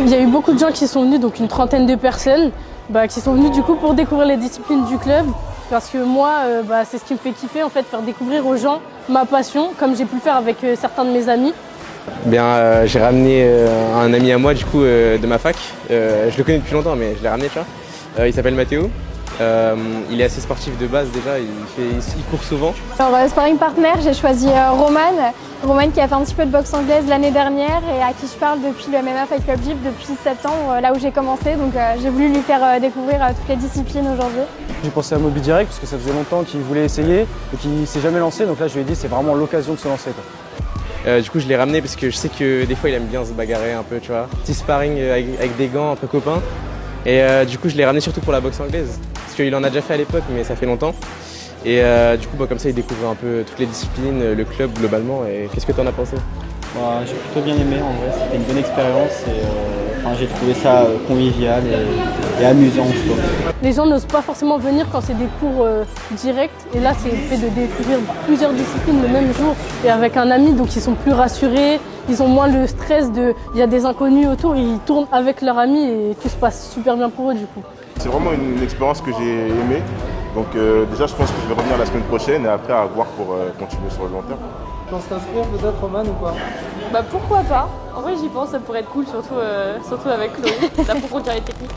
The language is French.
Il y a eu beaucoup de gens qui sont venus, donc une trentaine de personnes, qui sont venus du coup pour découvrir les disciplines du club. Parce que moi, c'est ce qui me fait kiffer, en fait, faire découvrir aux gens ma passion, comme j'ai pu le faire avec certains de mes amis. J'ai ramené un ami à moi du coup de ma fac. Je le connais depuis longtemps, mais je l'ai ramené, tu vois. Il s'appelle Mathéo. Il est assez sportif de base déjà, il court souvent. Alors, sparring partner, j'ai choisi Romane qui a fait un petit peu de boxe anglaise l'année dernière et à qui je parle depuis le MMA Fight Club Gym depuis 7 ans, là où j'ai commencé. Donc j'ai voulu lui faire découvrir toutes les disciplines aujourd'hui. J'ai pensé à Moby Direct parce que ça faisait longtemps qu'il voulait essayer et qu'il ne s'est jamais lancé. Donc là je lui ai dit c'est vraiment l'occasion de se lancer, quoi. Du coup je l'ai ramené parce que je sais que des fois il aime bien se bagarrer un peu, tu vois. Petit sparring avec des gants entre copains. Et du coup je l'ai ramené surtout pour la boxe anglaise. Parce qu'il en a déjà fait à l'époque mais ça fait longtemps. Et du coup comme ça il découvre un peu toutes les disciplines, le club globalement. Et qu'est-ce que tu en as pensé? J'ai plutôt bien aimé en vrai, c'était une bonne expérience et j'ai trouvé ça convivial et amusant en soi. Les gens n'osent pas forcément venir quand c'est des cours directs et là c'est le fait de découvrir plusieurs disciplines le même jour et avec un ami, donc ils sont plus rassurés, ils ont moins le stress il y a des inconnus autour, ils tournent avec leur ami et tout se passe super bien pour eux du coup. C'est vraiment une expérience que j'ai aimée, donc déjà je pense que je vais revenir la semaine prochaine et après à voir pour continuer sur le long terme. Tu penses t'inscrire peut-être, Romane, ou quoi? Pourquoi pas? En vrai j'y pense, ça pourrait être cool, surtout avec Chloé, d'approfondir les techniques.